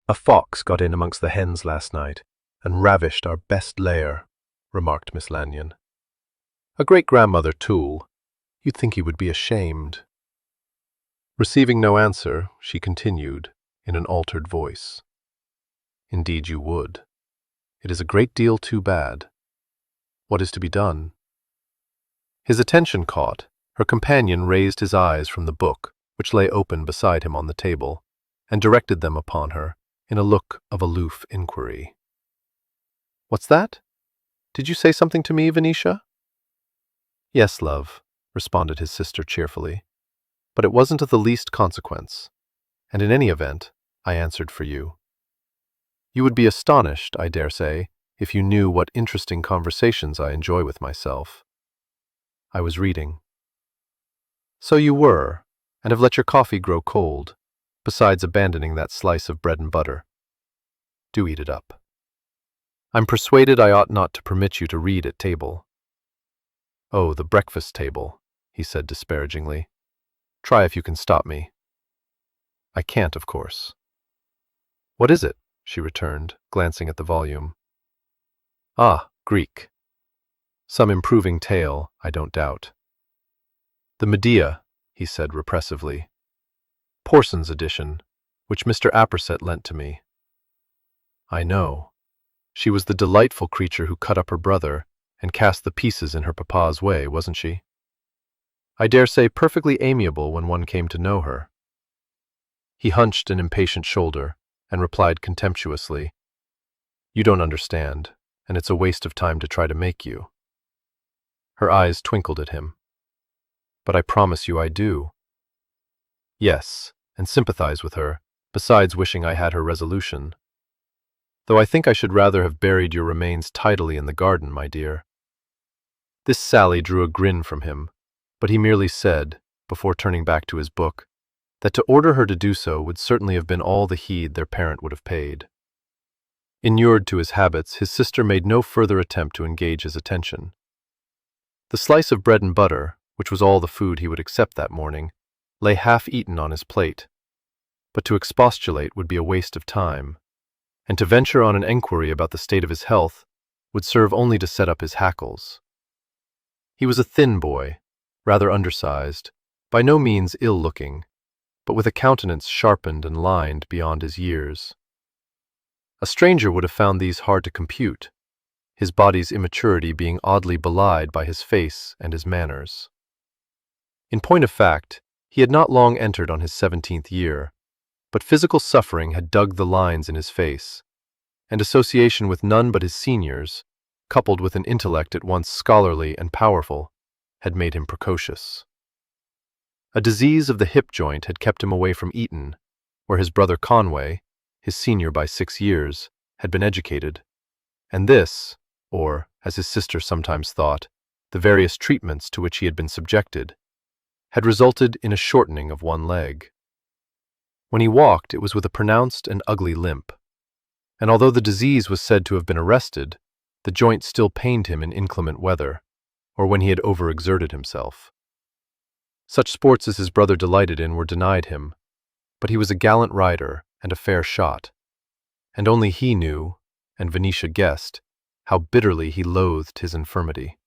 "A fox got in amongst the hens last night and ravished our best layer," remarked Miss Lanyon. "A great-grandmother tool. You'd think he would be ashamed." Receiving no answer, she continued, in an altered voice. "Indeed you would. It is a great deal too bad. What is to be done?" His attention caught. Her companion raised his eyes from the book, which lay open beside him on the table, and directed them upon her in a look of aloof inquiry. "What's that? Did you say something to me, Venetia?" "Yes, love," responded his sister cheerfully. "But it wasn't of the least consequence, and in any event, I answered for you. You would be astonished, I dare say, if you knew what interesting conversations I enjoy with myself." "I was reading." "So you were, and have let your coffee grow cold, besides abandoning that slice of bread and butter. Do eat it up. I'm persuaded I ought not to permit you to read at table." "Oh, the breakfast table," he said disparagingly. "Try if you can stop me." "I can't, of course." "What is it?" she returned, glancing at the volume. "Ah, Greek. Some improving tale, I don't doubt." "The Medea," he said repressively. "Porson's edition, which Mr. Apperset lent to me." "I know. She was the delightful creature who cut up her brother and cast the pieces in her papa's way, wasn't she? I dare say perfectly amiable when one came to know her." He hunched an impatient shoulder and replied contemptuously, "You don't understand, and it's a waste of time to try to make you." Her eyes twinkled at him. "But I promise you I do." "Yes, and sympathize with her, besides wishing I had her resolution. Though I think I should rather have buried your remains tidily in the garden, my dear." This sally drew a grin from him, but he merely said, before turning back to his book, that to order her to do so would certainly have been all the heed their parent would have paid. Inured to his habits, his sister made no further attempt to engage his attention. The slice of bread and butter, which was all the food he would accept that morning, lay half-eaten on his plate, but to expostulate would be a waste of time, and to venture on an enquiry about the state of his health would serve only to set up his hackles. He was a thin boy, rather undersized, by no means ill-looking, but with a countenance sharpened and lined beyond his years. A stranger would have found these hard to compute, his body's immaturity being oddly belied by his face and his manners. In point of fact, he had not long entered on his 17th year, but physical suffering had dug the lines in his face, and association with none but his seniors, coupled with an intellect at once scholarly and powerful, had made him precocious. A disease of the hip joint had kept him away from Eton, where his brother Conway, his senior by 6 years, had been educated, and this, or, as his sister sometimes thought, the various treatments to which he had been subjected, had resulted in a shortening of one leg. When he walked, it was with a pronounced and ugly limp, and although the disease was said to have been arrested, the joint still pained him in inclement weather, or when he had overexerted himself. Such sports as his brother delighted in were denied him, but he was a gallant rider and a fair shot, and only he knew, and Venetia guessed, how bitterly he loathed his infirmity.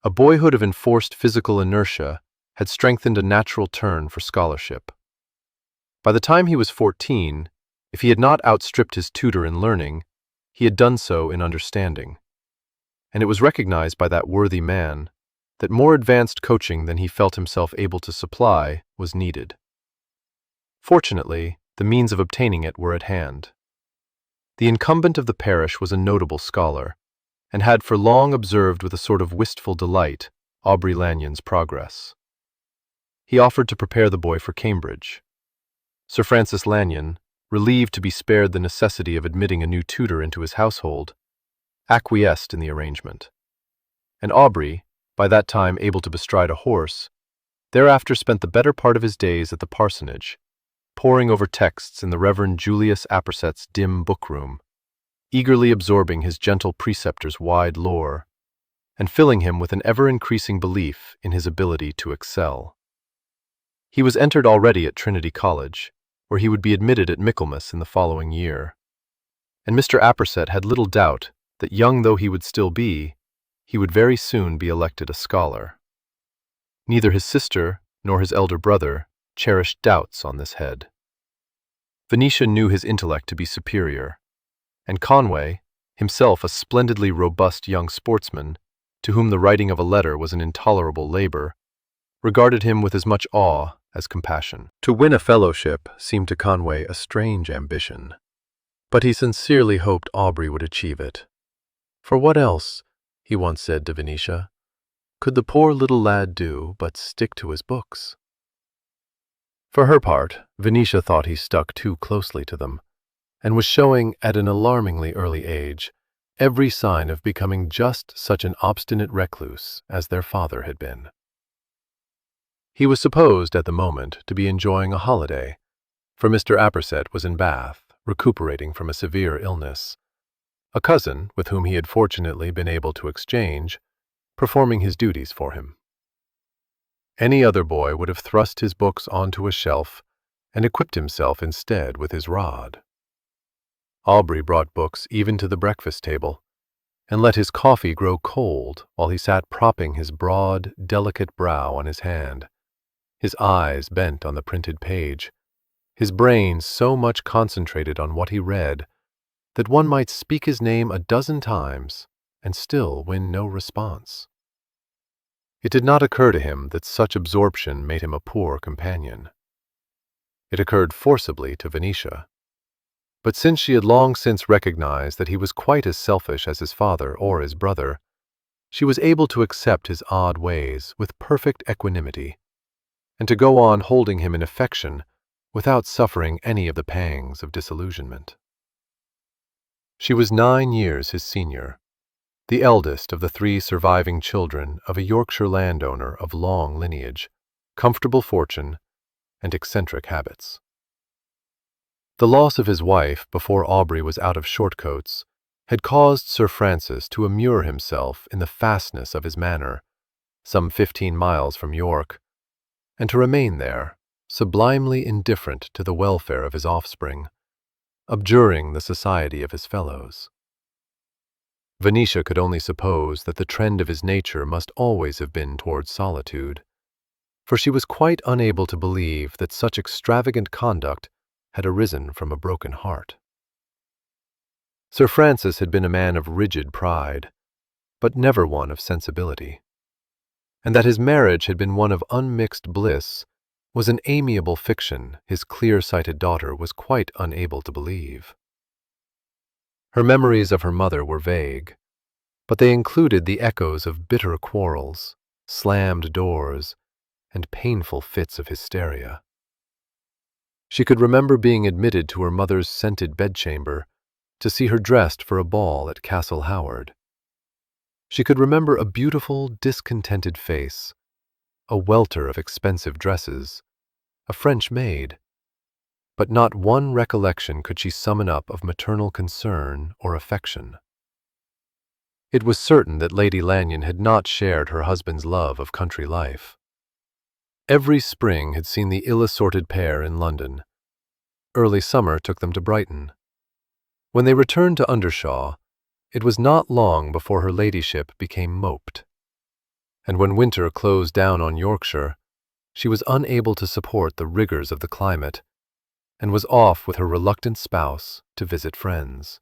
A boyhood of enforced physical inertia had strengthened a natural turn for scholarship. By the time he was 14, if he had not outstripped his tutor in learning, he had done so in understanding, and it was recognized by that worthy man that more advanced coaching than he felt himself able to supply was needed. Fortunately, the means of obtaining it were at hand. The incumbent of the parish was a notable scholar, and had for long observed with a sort of wistful delight Aubrey Lanyon's progress. He offered to prepare the boy for Cambridge. Sir Francis Lanyon, relieved to be spared the necessity of admitting a new tutor into his household, acquiesced in the arrangement, and Aubrey, by that time able to bestride a horse, thereafter spent the better part of his days at the parsonage, poring over texts in the Reverend Julius Apperset's dim bookroom, eagerly absorbing his gentle preceptor's wide lore, and filling him with an ever-increasing belief in his ability to excel. He was entered already at Trinity College, where he would be admitted at Michaelmas in the following year. And Mr. Aperset had little doubt that, young though he would still be, he would very soon be elected a scholar. Neither his sister nor his elder brother cherished doubts on this head. Venetia knew his intellect to be superior, and Conway, himself a splendidly robust young sportsman, to whom the writing of a letter was an intolerable labor, regarded him with as much awe as compassion. To win a fellowship seemed to Conway a strange ambition, but he sincerely hoped Aubrey would achieve it. For what else, he once said to Venetia, could the poor little lad do but stick to his books? For her part, Venetia thought he stuck too closely to them, and was showing, at an alarmingly early age, every sign of becoming just such an obstinate recluse as their father had been. He was supposed, at the moment, to be enjoying a holiday, for Mr. Aperset was in Bath, recuperating from a severe illness, a cousin, with whom he had fortunately been able to exchange, performing his duties for him. Any other boy would have thrust his books onto a shelf and equipped himself instead with his rod. Aubrey brought books even to the breakfast table, and let his coffee grow cold while he sat propping his broad, delicate brow on his hand, his eyes bent on the printed page, his brain so much concentrated on what he read that one might speak his name a dozen times and still win no response. It did not occur to him that such absorption made him a poor companion. It occurred forcibly to Venetia, but since she had long since recognized that he was quite as selfish as his father or his brother, she was able to accept his odd ways with perfect equanimity, and to go on holding him in affection without suffering any of the pangs of disillusionment. She was 9 years his senior, the eldest of the 3 surviving children of a Yorkshire landowner of long lineage, comfortable fortune, and eccentric habits. The loss of his wife before Aubrey was out of shortcoats had caused Sir Francis to immure himself in the fastness of his manor, some 15 miles from York, and to remain there, sublimely indifferent to the welfare of his offspring, abjuring the society of his fellows. Venetia could only suppose that the trend of his nature must always have been towards solitude, for she was quite unable to believe that such extravagant conduct had arisen from a broken heart. Sir Francis had been a man of rigid pride, but never one of sensibility, and that his marriage had been one of unmixed bliss was an amiable fiction his clear-sighted daughter was quite unable to believe. Her memories of her mother were vague, but they included the echoes of bitter quarrels, slammed doors, and painful fits of hysteria. She could remember being admitted to her mother's scented bedchamber to see her dressed for a ball at Castle Howard. She could remember a beautiful, discontented face, a welter of expensive dresses, a French maid, but not one recollection could she summon up of maternal concern or affection. It was certain that Lady Lanyon had not shared her husband's love of country life. Every spring had seen the ill-assorted pair in London. Early summer took them to Brighton. When they returned to Undershaw, it was not long before her ladyship became moped, and when winter closed down on Yorkshire, she was unable to support the rigors of the climate, and was off with her reluctant spouse to visit friends.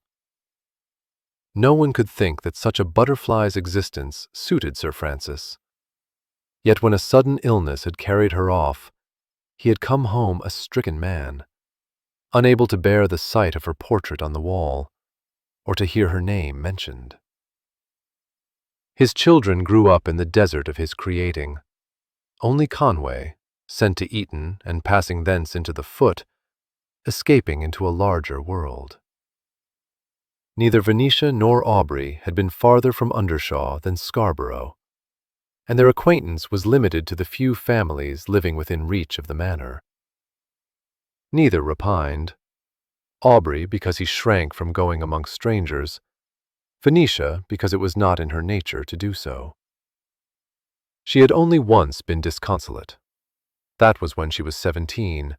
No one could think that such a butterfly's existence suited Sir Francis. Yet when a sudden illness had carried her off, he had come home a stricken man, unable to bear the sight of her portrait on the wall, or to hear her name mentioned. His children grew up in the desert of his creating. Only Conway, sent to Eton and passing thence into the Foot, escaping into a larger world. Neither Venetia nor Aubrey had been farther from Undershaw than Scarborough, and their acquaintance was limited to the few families living within reach of the manor. Neither repined, Aubrey because he shrank from going among strangers, Venetia because it was not in her nature to do so. She had only once been disconsolate. That was when she was 17,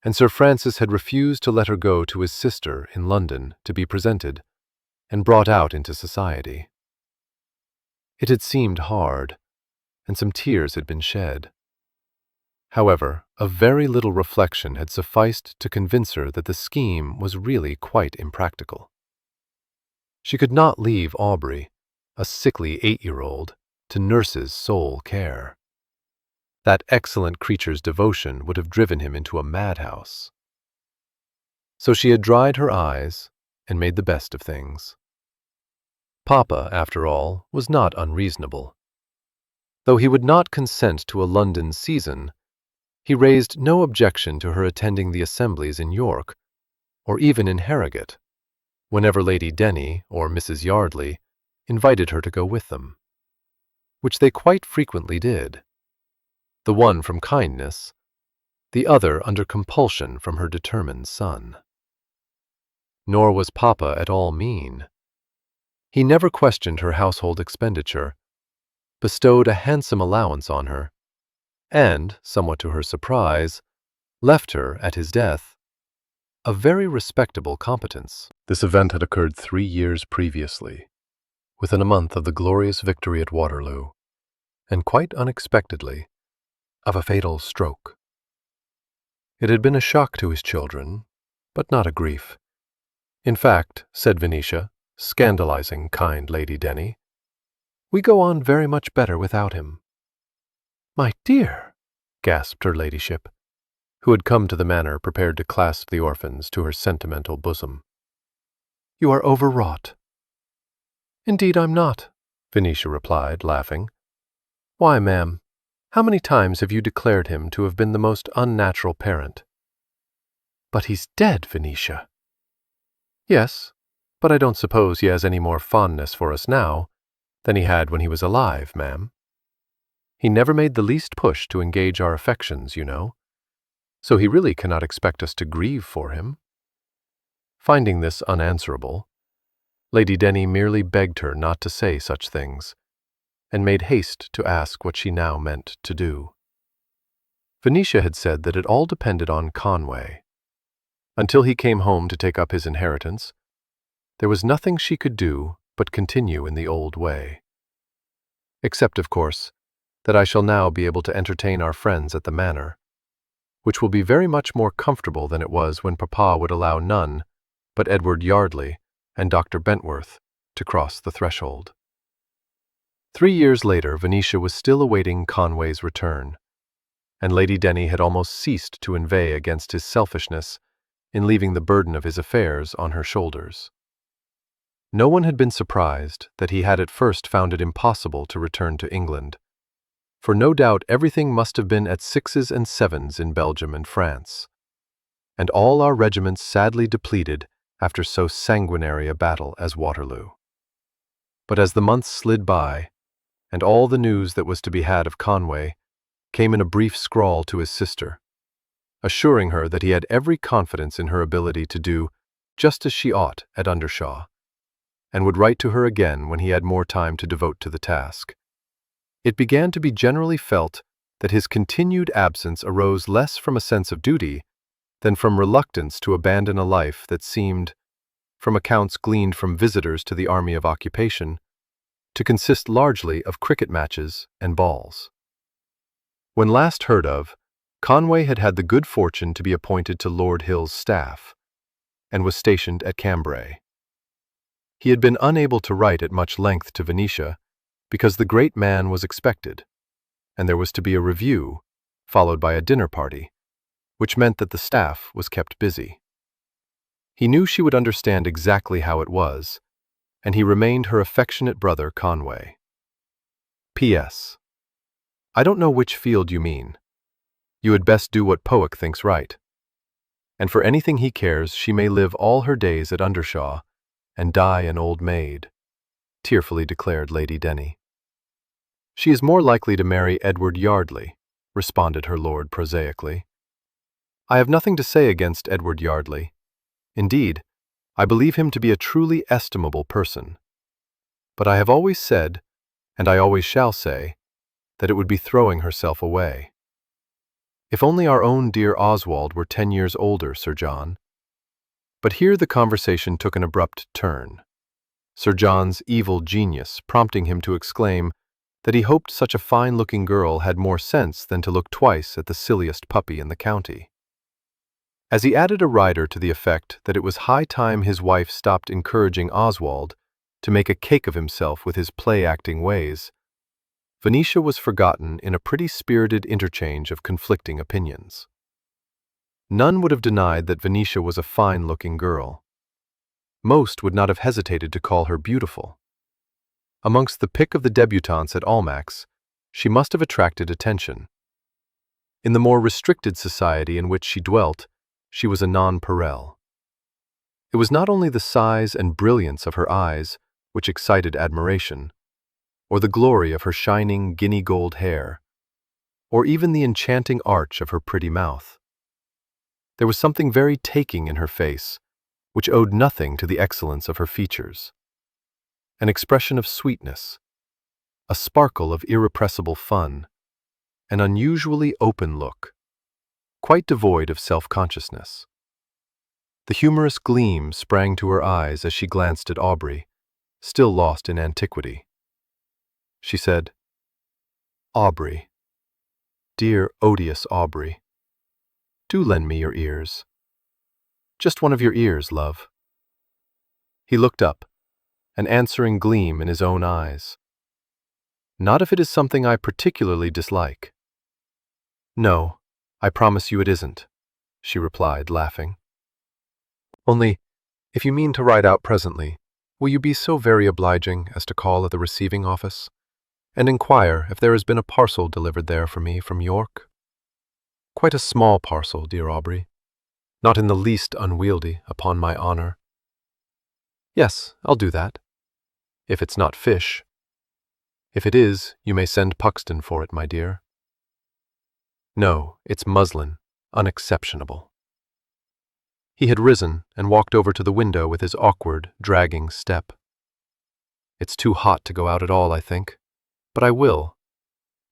and Sir Francis had refused to let her go to his sister in London to be presented and brought out into society. It had seemed hard, and some tears had been shed. However, a very little reflection had sufficed to convince her that the scheme was really quite impractical. She could not leave Aubrey, a sickly 8-year-old, to nurse's sole care. That excellent creature's devotion would have driven him into a madhouse. So she had dried her eyes and made the best of things. Papa, after all, was not unreasonable. Though he would not consent to a London season, he raised no objection to her attending the assemblies in York, or even in Harrogate, whenever Lady Denny or Mrs. Yardley invited her to go with them, which they quite frequently did, the one from kindness, the other under compulsion from her determined son. Nor was Papa at all mean. He never questioned her household expenditure, bestowed a handsome allowance on her, and, somewhat to her surprise, left her, at his death, a very respectable competence. This event had occurred 3 years previously, within a month of the glorious victory at Waterloo, and quite unexpectedly, of a fatal stroke. It had been a shock to his children, but not a grief. In fact, said Venetia, scandalizing kind Lady Denny, we go on very much better without him. My dear, gasped her ladyship, who had come to the manor prepared to clasp the orphans to her sentimental bosom. You are overwrought. Indeed I'm not, Venetia replied, laughing. Why, ma'am, how many times have you declared him to have been the most unnatural parent? But he's dead, Venetia. Yes, but I don't suppose he has any more fondness for us now than he had when he was alive, ma'am. He never made the least push to engage our affections, you know, so he really cannot expect us to grieve for him. Finding this unanswerable, Lady Denny merely begged her not to say such things, and made haste to ask what she now meant to do. Venetia had said that it all depended on Conway. Until he came home to take up his inheritance, there was nothing she could do but continue in the old way. Except, of course, that I shall now be able to entertain our friends at the manor, which will be very much more comfortable than it was when Papa would allow none but Edward Yardley and Dr. Bentworth to cross the threshold. 3 years later, Venetia was still awaiting Conway's return, and Lady Denny had almost ceased to inveigh against his selfishness in leaving the burden of his affairs on her shoulders. No one had been surprised that he had at first found it impossible to return to England, for no doubt everything must have been at 6s and 7s in Belgium and France, and all our regiments sadly depleted after so sanguinary a battle as Waterloo. But as the months slid by, and all the news that was to be had of Conway came in a brief scrawl to his sister, assuring her that he had every confidence in her ability to do just as she ought at Undershaw, and would write to her again when he had more time to devote to the task. It began to be generally felt that his continued absence arose less from a sense of duty than from reluctance to abandon a life that seemed, from accounts gleaned from visitors to the Army of Occupation, to consist largely of cricket matches and balls. When last heard of, Conway had had the good fortune to be appointed to Lord Hill's staff, and was stationed at Cambray. He had been unable to write at much length to Venetia because the great man was expected, and there was to be a review, followed by a dinner party, which meant that the staff was kept busy. He knew she would understand exactly how it was, and he remained her affectionate brother Conway. P.S. I don't know which field you mean. You had best do what Powick thinks right. And for anything he cares, she may live all her days at Undershaw and die an old maid, tearfully declared Lady Denny. She is more likely to marry Edward Yardley, responded her lord prosaically. I have nothing to say against Edward Yardley. Indeed, I believe him to be a truly estimable person. But I have always said, and I always shall say, that it would be throwing herself away. If only our own dear Oswald were 10 years older, Sir John. But here the conversation took an abrupt turn, Sir John's evil genius prompting him to exclaim that he hoped such a fine-looking girl had more sense than to look twice at the silliest puppy in the county. As he added a rider to the effect that it was high time his wife stopped encouraging Oswald to make a cake of himself with his play-acting ways, Venetia was forgotten in a pretty spirited interchange of conflicting opinions. None would have denied that Venetia was a fine-looking girl. Most would not have hesitated to call her beautiful. Amongst the pick of the debutantes at Almack's, she must have attracted attention. In the more restricted society in which she dwelt, she was a nonpareil. It was not only the size and brilliance of her eyes which excited admiration, or the glory of her shining guinea-gold hair, or even the enchanting arch of her pretty mouth. There was something very taking in her face, which owed nothing to the excellence of her features. An expression of sweetness, a sparkle of irrepressible fun, an unusually open look, quite devoid of self-consciousness. The humorous gleam sprang to her eyes as she glanced at Aubrey, still lost in antiquity. She said, "Aubrey, dear odious Aubrey, do lend me your ears. Just one of your ears, love." He looked up, an answering gleam in his own eyes. "Not if it is something I particularly dislike." "No, I promise you it isn't," she replied, laughing. "Only, if you mean to ride out presently, will you be so very obliging as to call at the receiving office and inquire if there has been a parcel delivered there for me from York? Quite a small parcel, dear Aubrey. Not in the least unwieldy, upon my honor." "Yes, I'll do that. If it's not fish. If it is, you may send Puxton for it, my dear." "No, it's muslin. Unexceptionable." He had risen and walked over to the window with his awkward, dragging step. "It's too hot to go out at all, I think. But I will.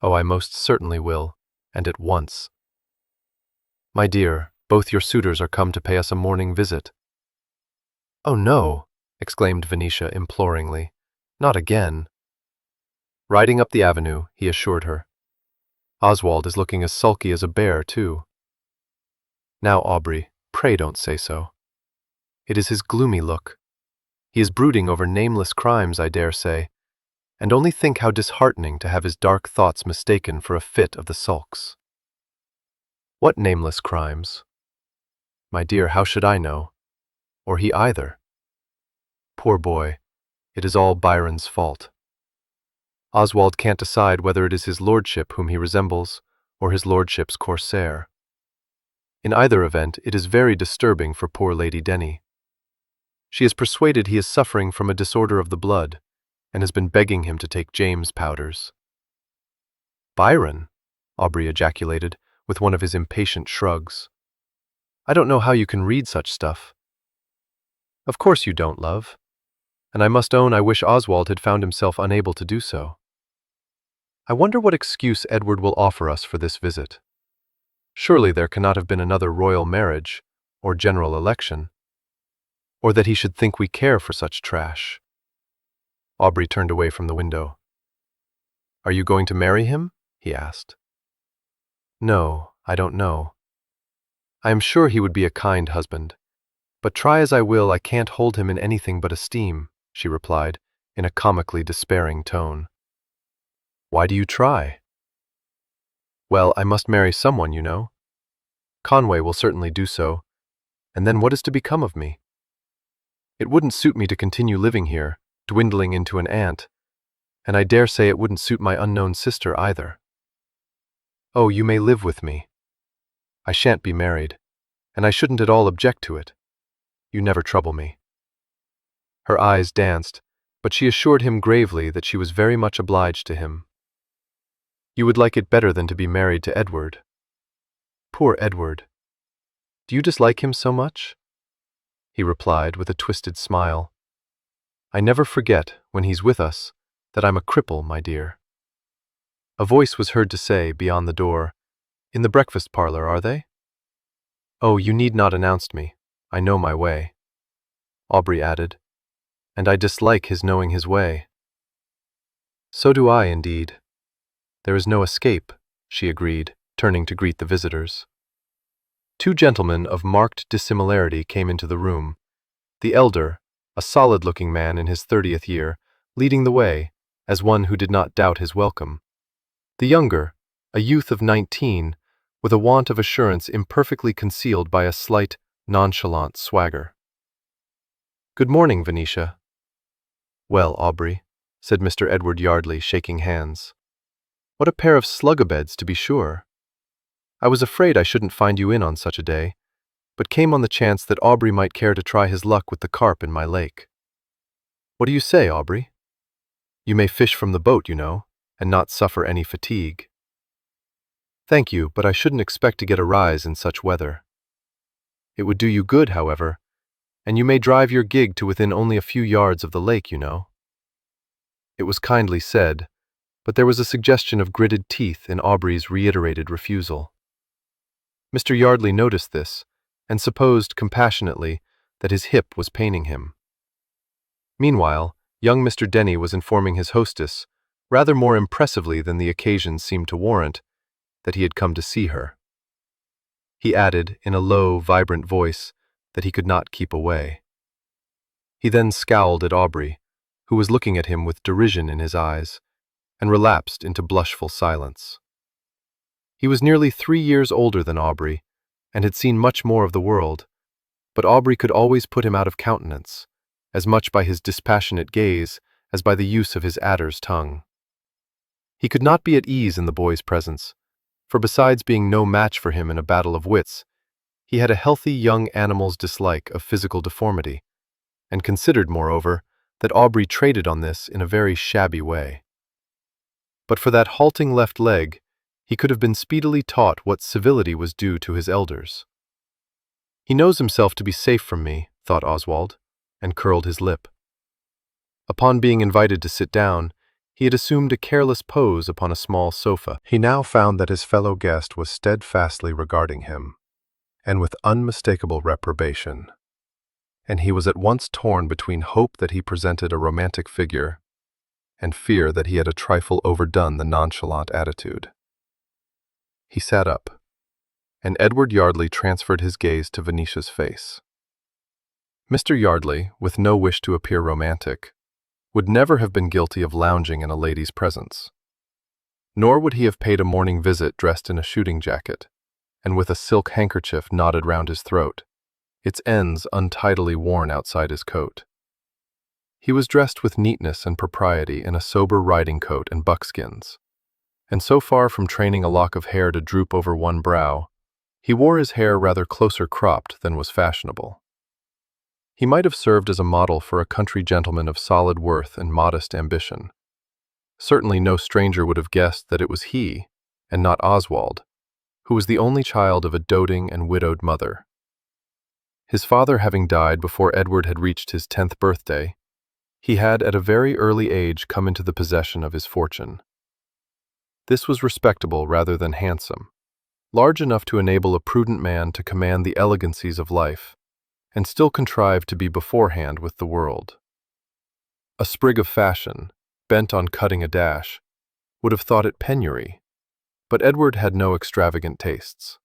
Oh, I most certainly will, and at once. My dear, both your suitors are come to pay us a morning visit." "Oh, no," exclaimed Venetia imploringly. "Not again." Riding up the avenue, he assured her. "Oswald is looking as sulky as a bear, too." "Now, Aubrey, pray don't say so. It is his gloomy look. He is brooding over nameless crimes, I dare say, and only think how disheartening to have his dark thoughts mistaken for a fit of the sulks." "What nameless crimes?" "My dear, how should I know? Or he either? Poor boy, it is all Byron's fault. Oswald can't decide whether it is his lordship whom he resembles or his lordship's corsair. In either event, it is very disturbing for poor Lady Denny. She is persuaded he is suffering from a disorder of the blood, and has been begging him to take James powders." "Byron?" Aubrey ejaculated, with one of his impatient shrugs. "I don't know how you can read such stuff." "Of course you don't, love. And I must own I wish Oswald had found himself unable to do so. I wonder what excuse Edward will offer us for this visit. Surely there cannot have been another royal marriage, or general election, or that he should think we care for such trash." Aubrey turned away from the window. "Are you going to marry him?" he asked. "No, I don't know. I am sure he would be a kind husband, but try as I will, I can't hold him in anything but esteem," she replied, in a comically despairing tone. "Why do you try?" "Well, I must marry someone, you know. Conway will certainly do so, and then what is to become of me? It wouldn't suit me to continue living here, dwindling into an ant, and I dare say it wouldn't suit my unknown sister either. Oh, you may live with me. I shan't be married, and I shouldn't at all object to it. You never trouble me." Her eyes danced, but she assured him gravely that she was very much obliged to him. "You would like it better than to be married to Edward." "Poor Edward. Do you dislike him so much?" He replied with a twisted smile. "I never forget, when he's with us, that I'm a cripple, my dear." A voice was heard to say, beyond the door, In the breakfast parlor, are they? Oh, you need not announce me. I know my way, Aubrey added, and I dislike his knowing his way. So do I, indeed. There is no escape, she agreed, turning to greet the visitors. Two gentlemen of marked dissimilarity came into the room. The elder, a solid-looking man in his 30th year, leading the way, as one who did not doubt his welcome. The younger, a youth of 19, with a want of assurance imperfectly concealed by a slight, nonchalant swagger. "Good morning, Venetia." "Well, Aubrey," said Mr. Edward Yardley, shaking hands. "What a pair of slug-a-beds, to be sure. I was afraid I shouldn't find you in on such a day, but came on the chance that Aubrey might care to try his luck with the carp in my lake. What do you say, Aubrey? You may fish from the boat, you know, and not suffer any fatigue." "Thank you, but I shouldn't expect to get a rise in such weather." "It would do you good, however, and you may drive your gig to within only a few yards of the lake, you know." It was kindly said, but there was a suggestion of gritted teeth in Aubrey's reiterated refusal. Mr. Yardley noticed this, and supposed compassionately that his hip was paining him. Meanwhile, young Mr. Denny was informing his hostess, rather more impressively than the occasion seemed to warrant, that he had come to see her. He added, in a low, vibrant voice, that he could not keep away. He then scowled at Aubrey, who was looking at him with derision in his eyes, and relapsed into blushful silence. He was nearly 3 years older than Aubrey, and had seen much more of the world, but Aubrey could always put him out of countenance, as much by his dispassionate gaze as by the use of his adder's tongue. He could not be at ease in the boy's presence, for besides being no match for him in a battle of wits, he had a healthy young animal's dislike of physical deformity, and considered, moreover, that Aubrey traded on this in a very shabby way. But for that halting left leg, he could have been speedily taught what civility was due to his elders. "He knows himself to be safe from me," thought Oswald, and curled his lip. Upon being invited to sit down, he had assumed a careless pose upon a small sofa. He now found that his fellow guest was steadfastly regarding him, and with unmistakable reprobation, and he was at once torn between hope that he presented a romantic figure and fear that he had a trifle overdone the nonchalant attitude. He sat up, and Edward Yardley transferred his gaze to Venetia's face. Mr. Yardley, with no wish to appear romantic, would never have been guilty of lounging in a lady's presence. Nor would he have paid a morning visit dressed in a shooting jacket, and with a silk handkerchief knotted round his throat, its ends untidily worn outside his coat. He was dressed with neatness and propriety in a sober riding coat and buckskins, and so far from training a lock of hair to droop over one brow, he wore his hair rather closer cropped than was fashionable. He might have served as a model for a country gentleman of solid worth and modest ambition. Certainly no stranger would have guessed that it was he, and not Oswald, who was the only child of a doting and widowed mother. His father having died before Edward had reached his 10th birthday, he had at a very early age come into the possession of his fortune. This was respectable rather than handsome, large enough to enable a prudent man to command the elegancies of life, and still contrive to be beforehand with the world. A sprig of fashion, bent on cutting a dash, would have thought it penury, but Edward had no extravagant tastes.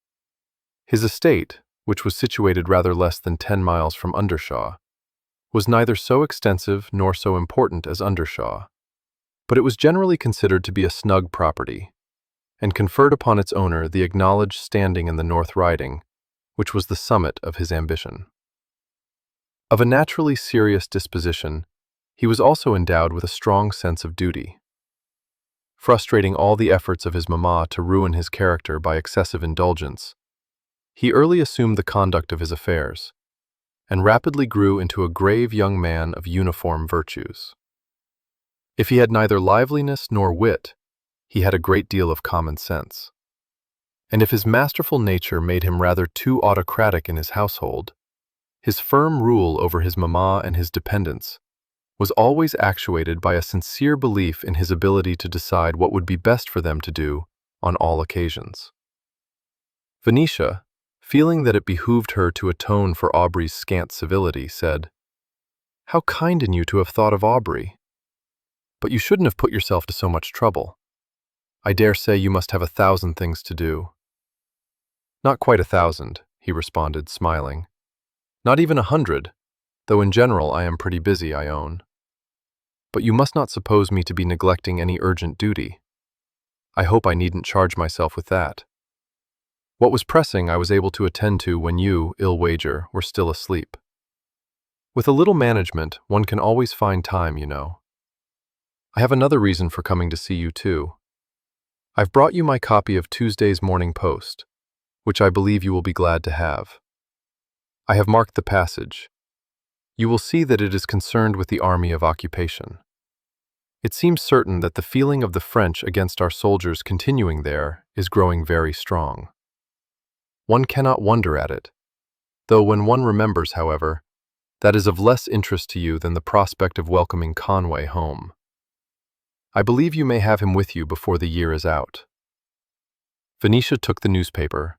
His estate, which was situated rather less than 10 miles from Undershaw, was neither so extensive nor so important as Undershaw, but it was generally considered to be a snug property, and conferred upon its owner the acknowledged standing in the North Riding, which was the summit of his ambition. Of a naturally serious disposition, he was also endowed with a strong sense of duty. Frustrating all the efforts of his mamma to ruin his character by excessive indulgence, he early assumed the conduct of his affairs, and rapidly grew into a grave young man of uniform virtues. If he had neither liveliness nor wit, he had a great deal of common sense. And if his masterful nature made him rather too autocratic in his household, his firm rule over his mamma and his dependents was always actuated by a sincere belief in his ability to decide what would be best for them to do on all occasions. Venetia, feeling that it behooved her to atone for Aubrey's scant civility, said, "How kind in you to have thought of Aubrey. But you shouldn't have put yourself to so much trouble. I dare say you must have 1,000 things to do." "Not quite 1,000, he responded, smiling. "Not even 100, though in general I am pretty busy, I own. But you must not suppose me to be neglecting any urgent duty. I hope I needn't charge myself with that. What was pressing I was able to attend to when you, ill wager, were still asleep. With a little management, one can always find time, you know. I have another reason for coming to see you, too. I've brought you my copy of Tuesday's Morning Post, which I believe you will be glad to have. I have marked the passage. You will see that it is concerned with the Army of Occupation. It seems certain that the feeling of the French against our soldiers continuing there is growing very strong. One cannot wonder at it, though when one remembers, however, that is of less interest to you than the prospect of welcoming Conway home. I believe you may have him with you before the year is out." Venetia took the newspaper,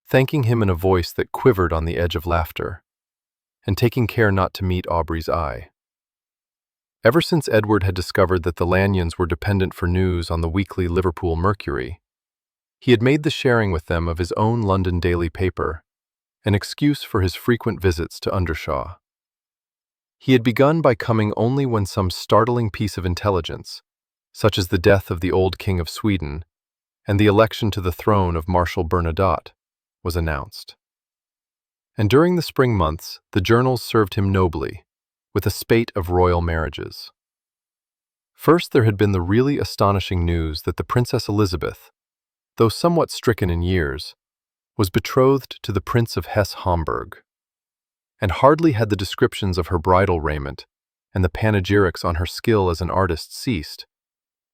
thanking him in a voice that quivered on the edge of laughter, and taking care not to meet Aubrey's eye. Ever since Edward had discovered that the Lanyons were dependent for news on the weekly Liverpool Mercury, he had made the sharing with them of his own London daily paper an excuse for his frequent visits to Undershaw. He had begun by coming only when some startling piece of intelligence, such as the death of the old King of Sweden and the election to the throne of Marshal Bernadotte, was announced. And during the spring months, the journals served him nobly, with a spate of royal marriages. First, there had been the really astonishing news that the Princess Elizabeth, though somewhat stricken in years, was betrothed to the Prince of Hesse-Homburg. And hardly had the descriptions of her bridal raiment and the panegyrics on her skill as an artist ceased,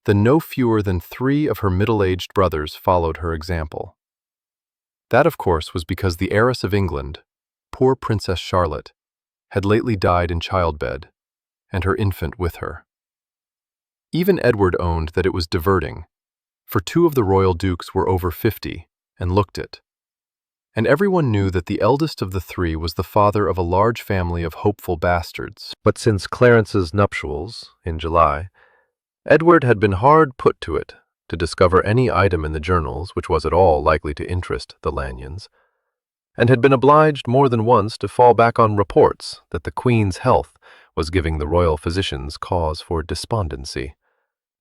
than no fewer than 3 of her middle-aged brothers followed her example. That, of course, was because the heiress of England, poor Princess Charlotte, had lately died in childbed, and her infant with her. Even Edward owned that it was diverting, for 2 of the royal dukes were over 50 and looked it. And everyone knew that the eldest of the 3 was the father of a large family of hopeful bastards. But since Clarence's nuptials, in July, Edward had been hard put to it to discover any item in the journals which was at all likely to interest the Lanyons, and had been obliged more than once to fall back on reports that the Queen's health was giving the royal physicians cause for despondency,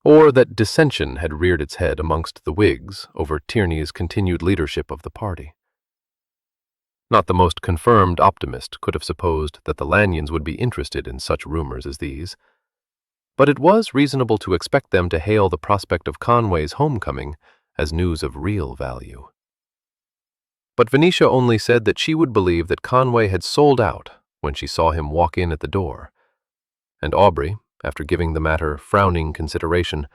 or that dissension had reared its head amongst the Whigs over Tierney's continued leadership of the party. Not the most confirmed optimist could have supposed that the Lanyons would be interested in such rumors as these, but it was reasonable to expect them to hail the prospect of Conway's homecoming as news of real value. But Venetia only said that she would believe that Conway had sold out when she saw him walk in at the door, and Aubrey, after giving the matter frowning consideration,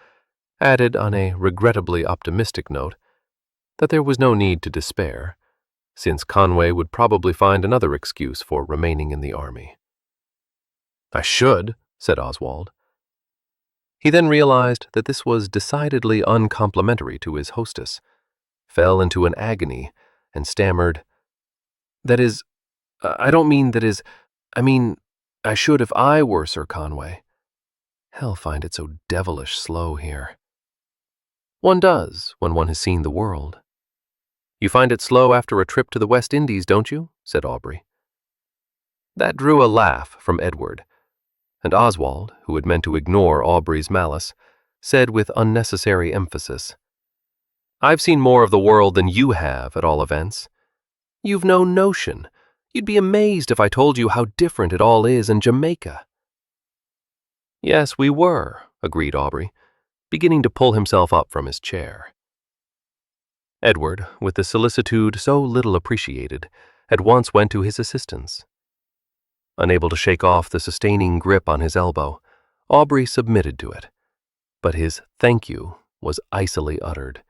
added on a regrettably optimistic note that there was no need to despair, since Conway would probably find another excuse for remaining in the army. "I should," said Oswald. He then realized that this was decidedly uncomplimentary to his hostess, fell into an agony, and stammered, "That is, I don't mean that is, I mean, I should if I were Sir Conway. Hell find it so devilish slow here." "One does when one has seen the world." "You find it slow after a trip to the West Indies, don't you?" said Aubrey. That drew a laugh from Edward, and Oswald, who had meant to ignore Aubrey's malice, said with unnecessary emphasis, "I've seen more of the world than you have, at all events. You've no notion. You'd be amazed if I told you how different it all is in Jamaica." "Yes, we were," agreed Aubrey, beginning to pull himself up from his chair. Edward, with the solicitude so little appreciated, at once went to his assistance. Unable to shake off the sustaining grip on his elbow, Aubrey submitted to it, but his "thank you" was icily uttered,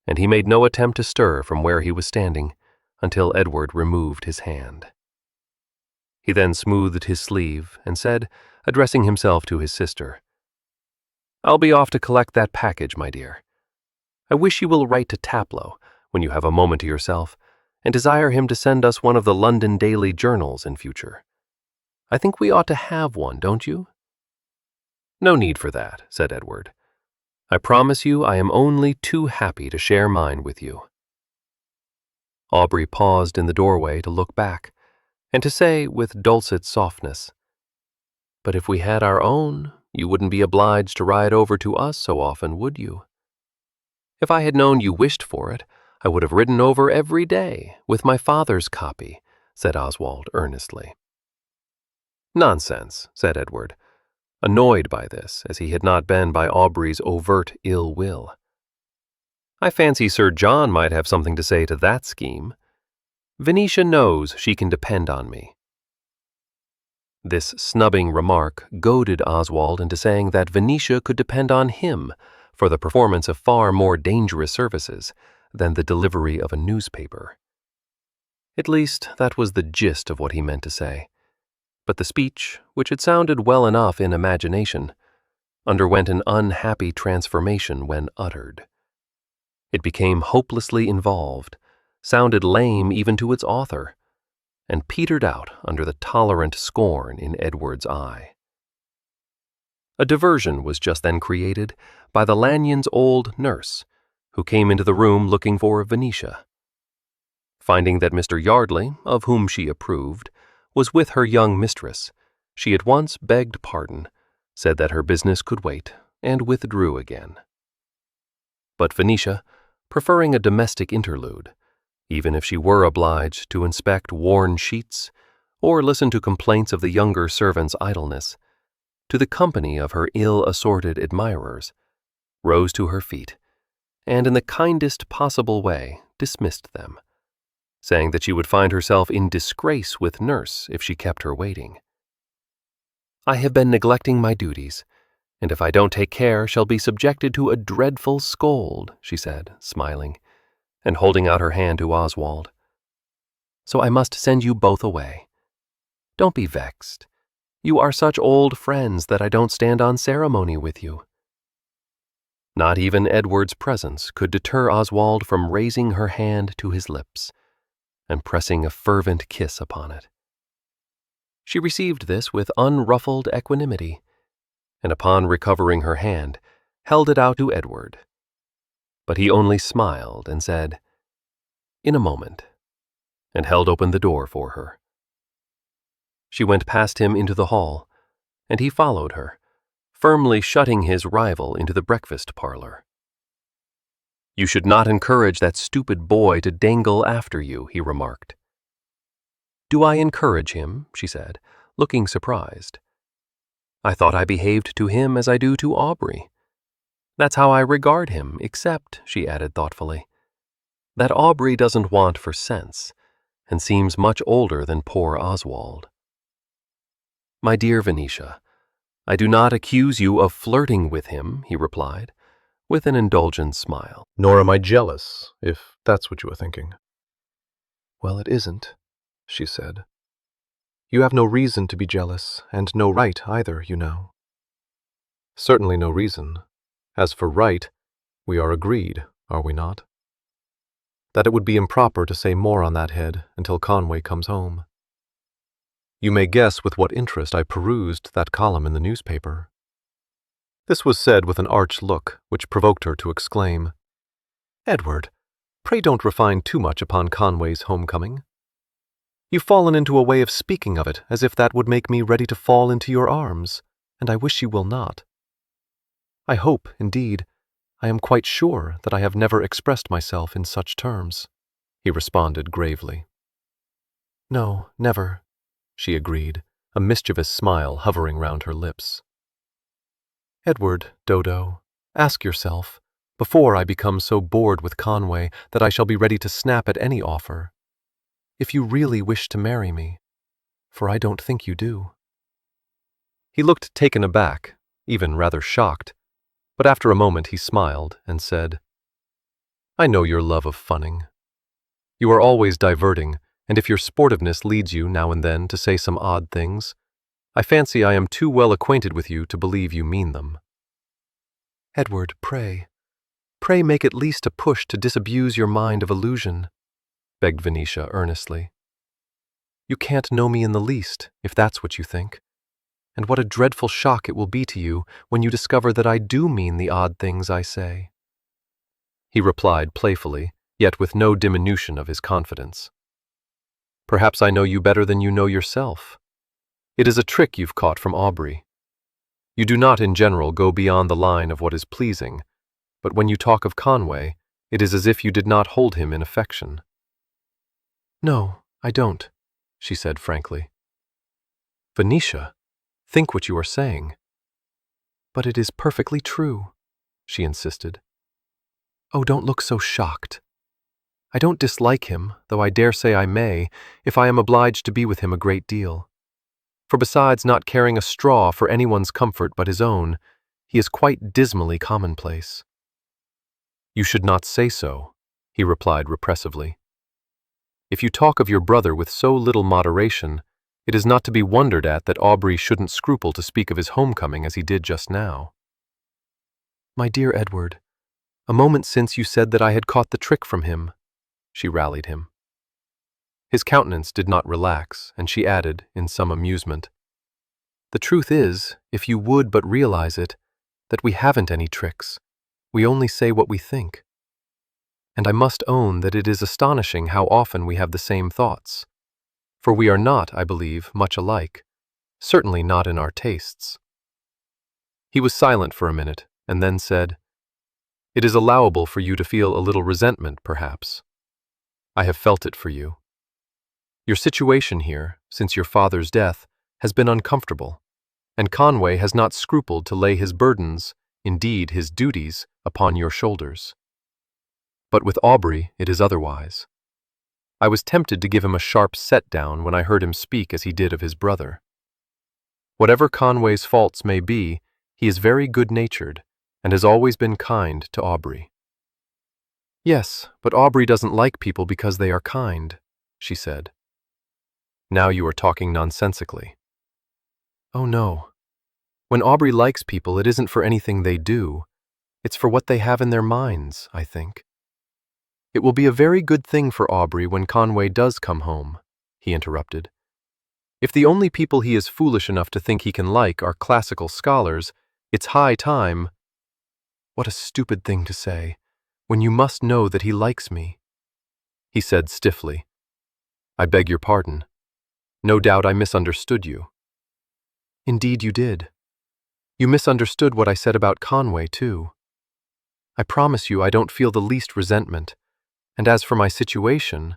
and he made no attempt to stir from where he was standing until Edward removed his hand. He then smoothed his sleeve and said, addressing himself to his sister, "I'll be off to collect that package, my dear. I wish you will write to Taplow, when you have a moment to yourself, and desire him to send us one of the London daily journals in future. I think we ought to have one, don't you?" "No need for that," said Edward. "I promise you I am only too happy to share mine with you." Aubrey paused in the doorway to look back, and to say with dulcet softness, "But if we had our own, you wouldn't be obliged to ride over to us so often, would you?" "If I had known you wished for it, I would have ridden over every day, with my father's copy," said Oswald earnestly. "Nonsense," said Edward, annoyed by this as he had not been by Aubrey's overt ill will. "I fancy Sir John might have something to say to that scheme. Venetia knows she can depend on me." This snubbing remark goaded Oswald into saying that Venetia could depend on him for the performance of far more dangerous services than the delivery of a newspaper. At least, that was the gist of what he meant to say. But the speech, which had sounded well enough in imagination, underwent an unhappy transformation when uttered. It became hopelessly involved, sounded lame even to its author, and petered out under the tolerant scorn in Edward's eye. A diversion was just then created by the Lanyons' old nurse, who came into the room looking for Venetia. Finding that Mr. Yardley, of whom she approved, was with her young mistress, she at once begged pardon, said that her business could wait, and withdrew again. But Venetia, preferring a domestic interlude, even if she were obliged to inspect worn sheets or listen to complaints of the younger servant's idleness, to the company of her ill-assorted admirers, rose to her feet, and in the kindest possible way dismissed them, saying that she would find herself in disgrace with nurse if she kept her waiting. "I have been neglecting my duties, and if I don't take care shall be subjected to a dreadful scold," she said, smiling, and holding out her hand to Oswald. "So I must send you both away. Don't be vexed. You are such old friends that I don't stand on ceremony with you." Not even Edward's presence could deter Oswald from raising her hand to his lips and pressing a fervent kiss upon it. She received this with unruffled equanimity, and upon recovering her hand, held it out to Edward. But he only smiled and said, "In a moment," and held open the door for her. She went past him into the hall, and he followed her, firmly shutting his rival into the breakfast parlor. "You should not encourage that stupid boy to dangle after you," he remarked. "Do I encourage him?" she said, looking surprised. "I thought I behaved to him as I do to Aubrey. That's how I regard him, except," she added thoughtfully, "that Aubrey doesn't want for sense, and seems much older than poor Oswald." "My dear Venetia, I do not accuse you of flirting with him," he replied, with an indulgent smile. "Nor am I jealous, if that's what you are thinking." "Well, it isn't," she said. "You have no reason to be jealous, and no right either, you know." "Certainly no reason. As for right, we are agreed, are we not? That it would be improper to say more on that head until Conway comes home. You may guess with what interest I perused that column in the newspaper." This was said with an arch look which provoked her to exclaim, "Edward, pray don't refine too much upon Conway's homecoming. You've fallen into a way of speaking of it as if that would make me ready to fall into your arms, and I wish you will not. I hope, indeed, I am quite sure that I have never expressed myself in such terms," he responded gravely. "No, never," she agreed, a mischievous smile hovering round her lips. "Edward, Dodo, ask yourself, before I become so bored with Conway that I shall be ready to snap at any offer, if you really wish to marry me, for I don't think you do." He looked taken aback, even rather shocked, but after a moment he smiled and said, "I know your love of funning. You are always diverting, and if your sportiveness leads you now and then to say some odd things, I fancy I am too well acquainted with you to believe you mean them. Edward, pray make at least a push to disabuse your mind of illusion. begged Venetia earnestly. You can't know me in the least, if that's what you think. And what a dreadful shock it will be to you when you discover that I do mean the odd things I say. He replied playfully, yet with no diminution of his confidence. Perhaps I know you better than you know yourself. It is a trick you've caught from Aubrey. You do not in general go beyond the line of what is pleasing, but when you talk of Conway, it is as if you did not hold him in affection. No, I don't, she said frankly. Venetia, think what you are saying. But it is perfectly true, she insisted. Oh, don't look so shocked. I don't dislike him, though I dare say I may, if I am obliged to be with him a great deal. For besides not caring a straw for anyone's comfort but his own, he is quite dismally commonplace. You should not say so, he replied repressively. If you talk of your brother with so little moderation, it is not to be wondered at that Aubrey shouldn't scruple to speak of his homecoming as he did just now. My dear Edward, a moment since you said that I had caught the trick from him, she rallied him. His countenance did not relax, and she added, in some amusement, The truth is, if you would but realize it, that we haven't any tricks. We only say what we think. And I must own that it is astonishing how often we have the same thoughts. For we are not, I believe, much alike, certainly not in our tastes. He was silent for a minute, and then said, It is allowable for you to feel a little resentment, perhaps. I have felt it for you. Your situation here, since your father's death, has been uncomfortable, and Conway has not scrupled to lay his burdens, indeed his duties, upon your shoulders. But with Aubrey it is otherwise. I was tempted to give him a sharp set-down when I heard him speak as he did of his brother. Whatever Conway's faults may be, he is very good-natured, and has always been kind to Aubrey. Yes, but Aubrey doesn't like people because they are kind, she said. Now you are talking nonsensically. Oh no. When Aubrey likes people, it isn't for anything they do. It's for what they have in their minds, I think. It will be a very good thing for Aubrey when Conway does come home, he interrupted. If the only people he is foolish enough to think he can like are classical scholars, it's high time. What a stupid thing to say, when you must know that he likes me, he said stiffly. I beg your pardon. No doubt I misunderstood you. Indeed you did. You misunderstood what I said about Conway, too. I promise you I don't feel the least resentment, and as for my situation,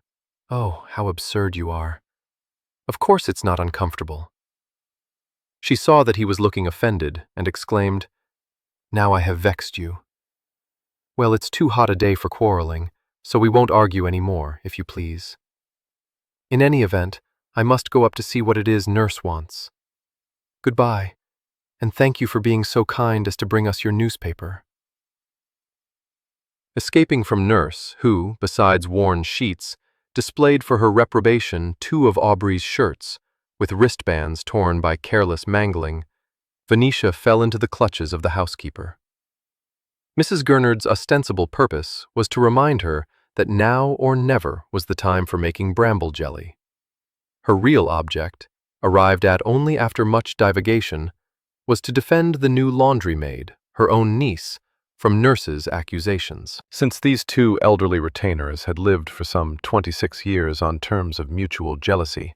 oh, how absurd you are. Of course it's not uncomfortable. She saw that he was looking offended and exclaimed, Now I have vexed you. Well, it's too hot a day for quarreling, so we won't argue any more, if you please. In any event, I must go up to see what it is Nurse wants. Goodbye, and thank you for being so kind as to bring us your newspaper. Escaping from Nurse, who, besides worn sheets, displayed for her reprobation 2 of Aubrey's shirts, with wristbands torn by careless mangling, Venetia fell into the clutches of the housekeeper. Mrs. Gurnard's ostensible purpose was to remind her that now or never was the time for making bramble jelly. Her real object, arrived at only after much divagation, was to defend the new laundry maid, her own niece, from Nurse's accusations. Since these 2 elderly retainers had lived for some 26 years on terms of mutual jealousy,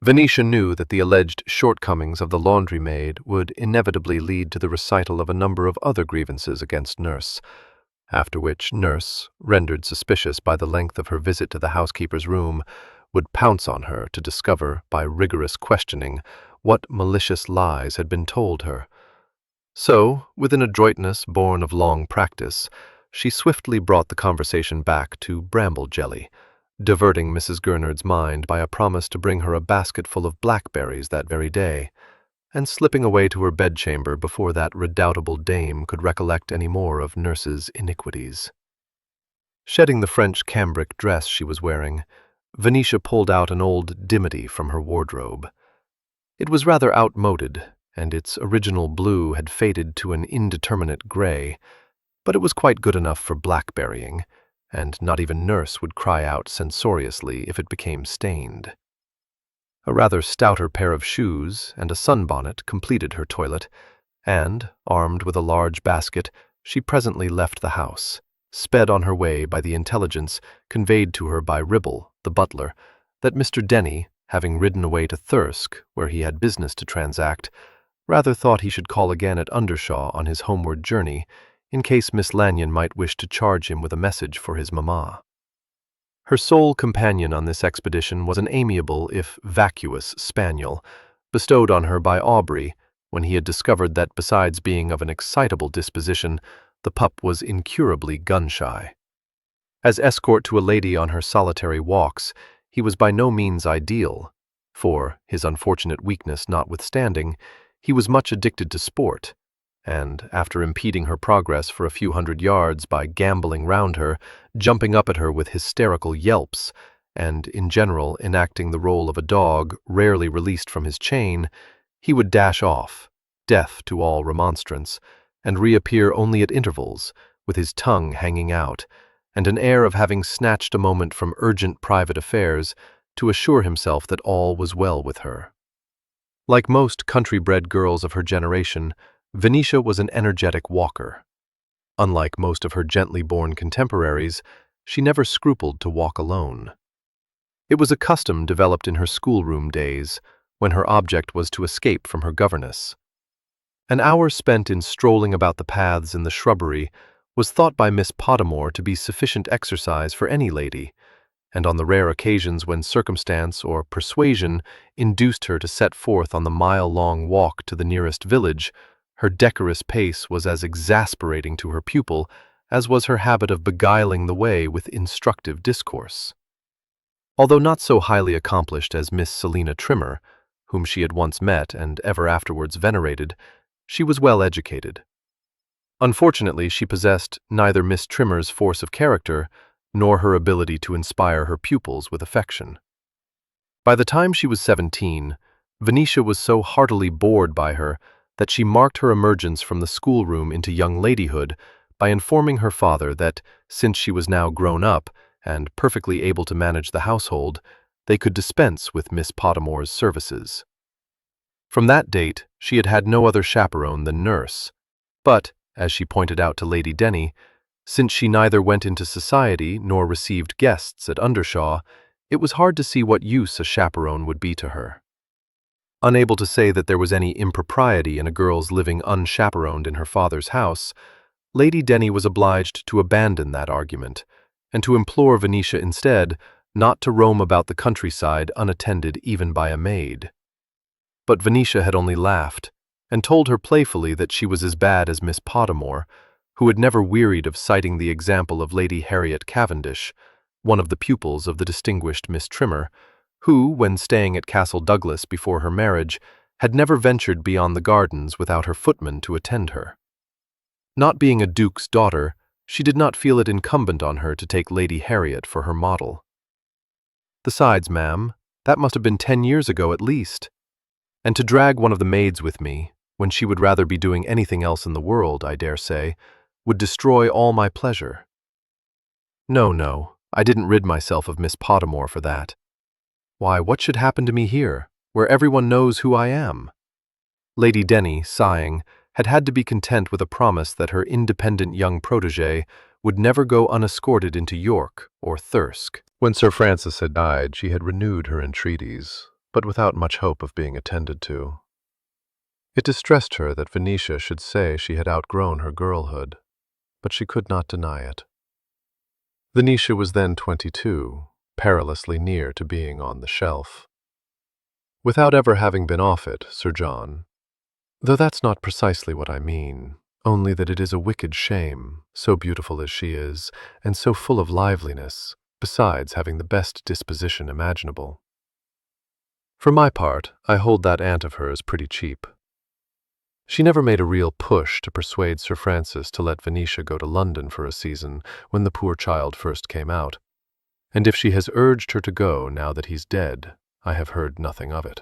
Venetia knew that the alleged shortcomings of the laundry maid would inevitably lead to the recital of a number of other grievances against Nurse, after which Nurse, rendered suspicious by the length of her visit to the housekeeper's room, would pounce on her to discover, by rigorous questioning, what malicious lies had been told her. So, with an adroitness born of long practice, she swiftly brought the conversation back to bramble jelly, diverting Mrs. Gurnard's mind by a promise to bring her a basket full of blackberries that very day, and slipping away to her bedchamber before that redoubtable dame could recollect any more of Nurse's iniquities. Shedding the French cambric dress she was wearing, Venetia pulled out an old dimity from her wardrobe. It was rather outmoded, and its original blue had faded to an indeterminate gray, but it was quite good enough for blackberrying, and not even nurse would cry out censoriously if it became stained. A rather stouter pair of shoes and a sunbonnet completed her toilet, and, armed with a large basket, she presently left the house, sped on her way by the intelligence conveyed to her by Ribble, the butler, that Mr. Denny, having ridden away to Thirsk, where he had business to transact, rather thought he should call again at Undershaw on his homeward journey, in case Miss Lanyon might wish to charge him with a message for his mamma. Her sole companion on this expedition was an amiable, if vacuous, spaniel, bestowed on her by Aubrey, when he had discovered that, besides being of an excitable disposition, the pup was incurably gun-shy. As escort to a lady on her solitary walks, he was by no means ideal, for, his unfortunate weakness notwithstanding, he was much addicted to sport, and, after impeding her progress for a few hundred yards by gambolling round her, jumping up at her with hysterical yelps, and, in general, enacting the role of a dog rarely released from his chain, he would dash off, deaf to all remonstrance, and reappear only at intervals, with his tongue hanging out, and an air of having snatched a moment from urgent private affairs to assure himself that all was well with her. Like most country-bred girls of her generation, Venetia was an energetic walker. Unlike most of her gently born contemporaries, she never scrupled to walk alone. It was a custom developed in her schoolroom days, when her object was to escape from her governess. An hour spent in strolling about the paths in the shrubbery was thought by Miss Pottermore to be sufficient exercise for any lady, and on the rare occasions when circumstance or persuasion induced her to set forth on the mile-long walk to the nearest village, her decorous pace was as exasperating to her pupil as was her habit of beguiling the way with instructive discourse. Although not so highly accomplished as Miss Selina Trimmer, whom she had once met and ever afterwards venerated, she was well educated. Unfortunately, she possessed neither Miss Trimmer's force of character nor her ability to inspire her pupils with affection. By the time she was 17, Venetia was so heartily bored by her that she marked her emergence from the schoolroom into young ladyhood by informing her father that, since she was now grown up and perfectly able to manage the household, they could dispense with Miss Pottermore's services. From that date, she had had no other chaperone than nurse, but, as she pointed out to Lady Denny, since she neither went into society nor received guests at Undershaw, it was hard to see what use a chaperone would be to her. Unable to say that there was any impropriety in a girl's living unchaperoned in her father's house, Lady Denny was obliged to abandon that argument, and to implore Venetia instead not to roam about the countryside unattended even by a maid. But Venetia had only laughed, and told her playfully that she was as bad as Miss Pottermore, who had never wearied of citing the example of Lady Harriet Cavendish, one of the pupils of the distinguished Miss Trimmer, who, when staying at Castle Douglas before her marriage, had never ventured beyond the gardens without her footman to attend her. Not being a duke's daughter, she did not feel it incumbent on her to take Lady Harriet for her model. "Besides, ma'am, that must have been 10 years ago at least. And to drag one of the maids with me, when she would rather be doing anything else in the world, I dare say, would destroy all my pleasure." No, I didn't rid myself of Miss Pottermore for that. Why, what should happen to me here, where everyone knows who I am? Lady Denny, sighing, had had to be content with a promise that her independent young protégé would never go unescorted into York or Thirsk. When Sir Francis had died, she had renewed her entreaties, but without much hope of being attended to. It distressed her that Venetia should say she had outgrown her girlhood, but she could not deny it. Venetia was then 22, perilously near to being on the shelf. Without ever having been off it, Sir John, though that's not precisely what I mean, only that it is a wicked shame, so beautiful as she is, and so full of liveliness, besides having the best disposition imaginable. For my part, I hold that aunt of hers pretty cheap. She never made a real push to persuade Sir Francis to let Venetia go to London for a season when the poor child first came out, and if she has urged her to go now that he's dead, I have heard nothing of it.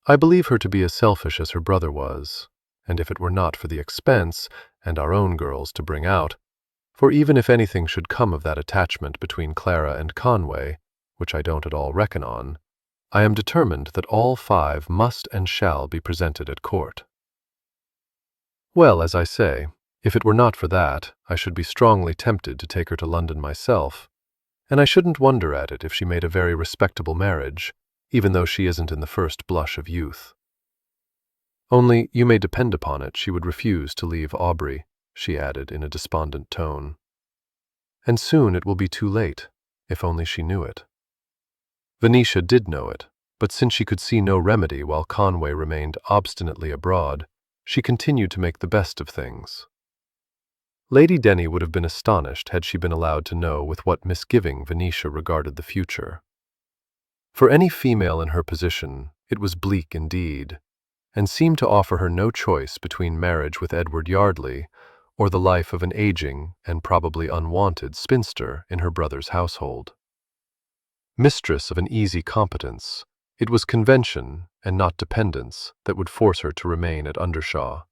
I believe her to be as selfish as her brother was, and if it were not for the expense, and our own girls to bring out, For even if anything should come of that attachment between Clara and Conway, which I don't at all reckon on, I am determined that all 5 must and shall be presented at court. Well, as I say, if it were not for that, I should be strongly tempted to take her to London myself, and I shouldn't wonder at it if she made a very respectable marriage, even though she isn't in the first blush of youth. Only, you may depend upon it, she would refuse to leave Aubrey, she added in a despondent tone. And soon it will be too late, if only she knew it. Venetia did know it, but since she could see no remedy while Conway remained obstinately abroad, she continued to make the best of things. Lady Denny would have been astonished had she been allowed to know with what misgiving Venetia regarded the future. For any female in her position, it was bleak indeed, and seemed to offer her no choice between marriage with Edward Yardley or the life of an aging and probably unwanted spinster in her brother's household. Mistress of an easy competence, it was convention and not dependence that would force her to remain at Undershaw.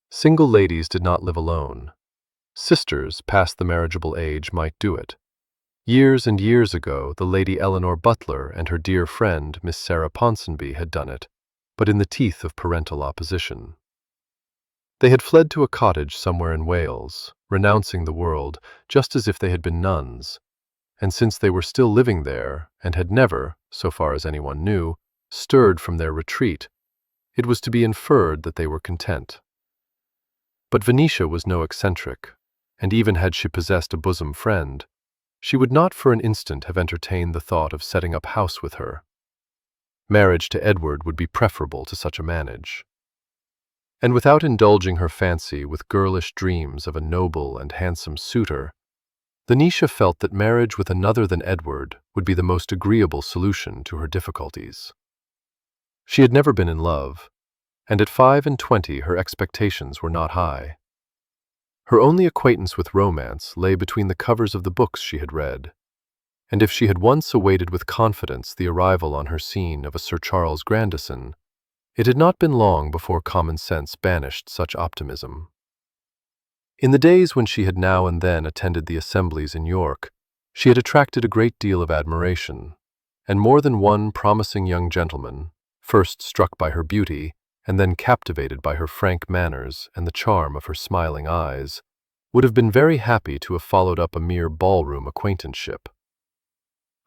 Single ladies did not live alone. Sisters past the marriageable age might do it. Years and years ago, the Lady Eleanor Butler and her dear friend Miss Sarah Ponsonby had done it, but in the teeth of parental opposition. They had fled to a cottage somewhere in Wales, renouncing the world, just as if they had been nuns, and since they were still living there, and had never, so far as anyone knew, stirred from their retreat, it was to be inferred that they were content. But Venetia was no eccentric, and even had she possessed a bosom friend, she would not for an instant have entertained the thought of setting up house with her. Marriage to Edward would be preferable to such a manage. And without indulging her fancy with girlish dreams of a noble and handsome suitor, Venetia felt that marriage with another than Edward would be the most agreeable solution to her difficulties. She had never been in love, and at 25 her expectations were not high. Her only acquaintance with romance lay between the covers of the books she had read, and if she had once awaited with confidence the arrival on her scene of a Sir Charles Grandison, it had not been long before common sense banished such optimism. In the days when she had now and then attended the assemblies in York, she had attracted a great deal of admiration, and more than one promising young gentleman, first struck by her beauty, and then captivated by her frank manners and the charm of her smiling eyes, would have been very happy to have followed up a mere ballroom acquaintanceship.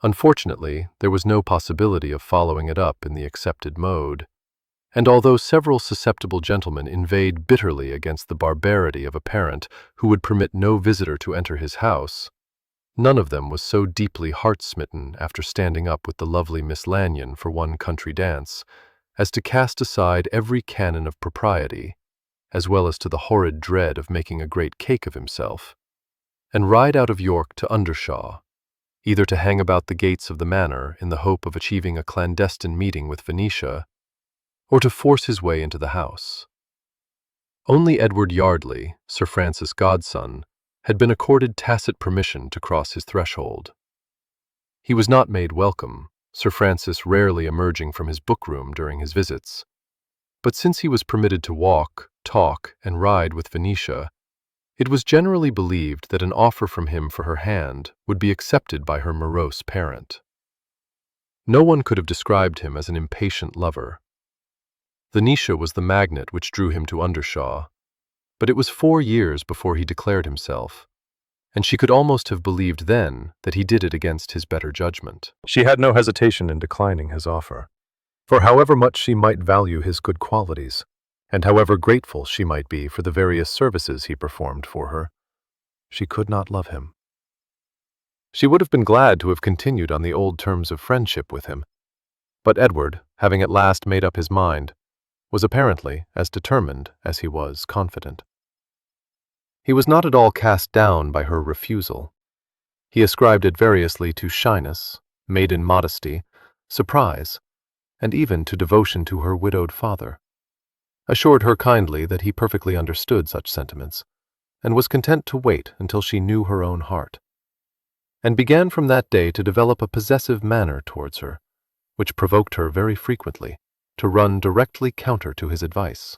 Unfortunately, there was no possibility of following it up in the accepted mode, and although several susceptible gentlemen inveighed bitterly against the barbarity of a parent who would permit no visitor to enter his house, none of them was so deeply heart-smitten after standing up with the lovely Miss Lanyon for one country dance as to cast aside every canon of propriety, as well as to the horrid dread of making a great cake of himself, and ride out of York to Undershaw, either to hang about the gates of the manor in the hope of achieving a clandestine meeting with Venetia, or to force his way into the house. Only Edward Yardley, Sir Francis' godson, had been accorded tacit permission to cross his threshold. He was not made welcome, Sir Francis rarely emerging from his book-room during his visits, but since he was permitted to walk, talk, and ride with Venetia, it was generally believed that an offer from him for her hand would be accepted by her morose parent. No one could have described him as an impatient lover. Venetia was the magnet which drew him to Undershaw, but it was 4 years before he declared himself, and she could almost have believed then that he did it against his better judgment. She had no hesitation in declining his offer, for however much she might value his good qualities, and however grateful she might be for the various services he performed for her, she could not love him. She would have been glad to have continued on the old terms of friendship with him, but Edward, having at last made up his mind, was apparently as determined as he was confident. He was not at all cast down by her refusal. He ascribed it variously to shyness, maiden modesty, surprise, and even to devotion to her widowed father, assured her kindly that he perfectly understood such sentiments, and was content to wait until she knew her own heart, and began from that day to develop a possessive manner towards her, which provoked her very frequently to run directly counter to his advice,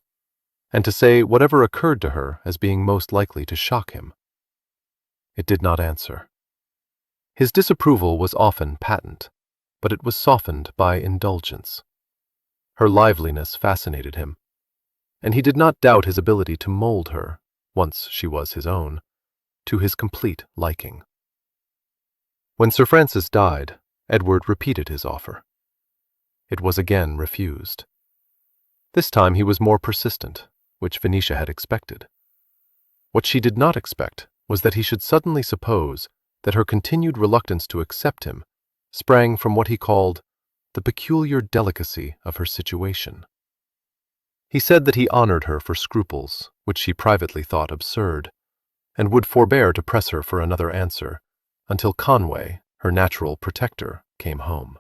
and to say whatever occurred to her as being most likely to shock him. It did not answer. His disapproval was often patent, but it was softened by indulgence. Her liveliness fascinated him, and he did not doubt his ability to mold her, once she was his own, to his complete liking. When Sir Francis died, Edward repeated his offer. It was again refused. This time he was more persistent, which Venetia had expected. What she did not expect was that he should suddenly suppose that her continued reluctance to accept him sprang from what he called the peculiar delicacy of her situation. He said that he honored her for scruples which she privately thought absurd, and would forbear to press her for another answer until Conway, her natural protector, came home.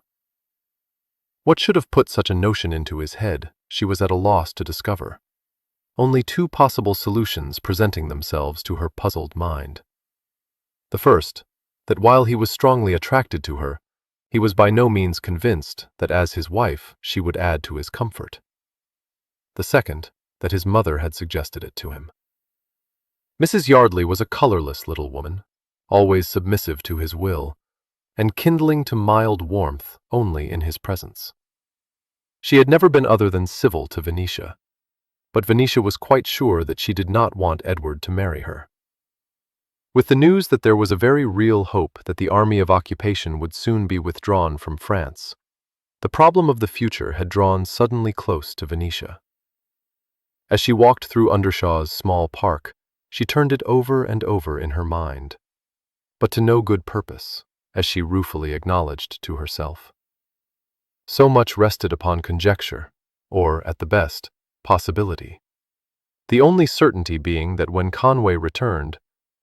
What should have put such a notion into his head, she was at a loss to discover, only two possible solutions presenting themselves to her puzzled mind. The first, that while he was strongly attracted to her, he was by no means convinced that as his wife she would add to his comfort. The second, that his mother had suggested it to him. Mrs. Yardley was a colorless little woman, always submissive to his will, and kindling to mild warmth only in his presence. She had never been other than civil to Venetia, but Venetia was quite sure that she did not want Edward to marry her. With the news that there was a very real hope that the army of occupation would soon be withdrawn from France, the problem of the future had drawn suddenly close to Venetia. As she walked through Undershaw's small park, she turned it over and over in her mind, but to no good purpose, as she ruefully acknowledged to herself. So much rested upon conjecture, or, at the best, possibility. The only certainty being that when Conway returned,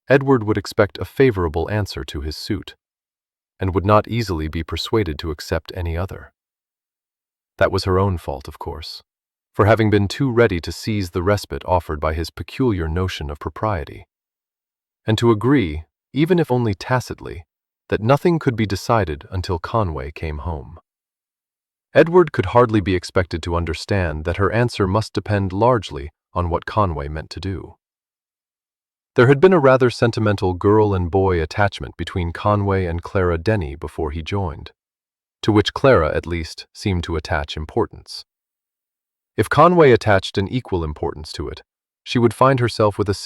Edward would expect a favorable answer to his suit, and would not easily be persuaded to accept any other. That was her own fault, of course, for having been too ready to seize the respite offered by his peculiar notion of propriety, and to agree, even if only tacitly, that nothing could be decided until Conway came home. Edward could hardly be expected to understand that her answer must depend largely on what Conway meant to do. There had been a rather sentimental girl and boy attachment between Conway and Clara Denny before he joined, to which Clara, at least, seemed to attach importance. If Conway attached an equal importance to it, she would find herself with a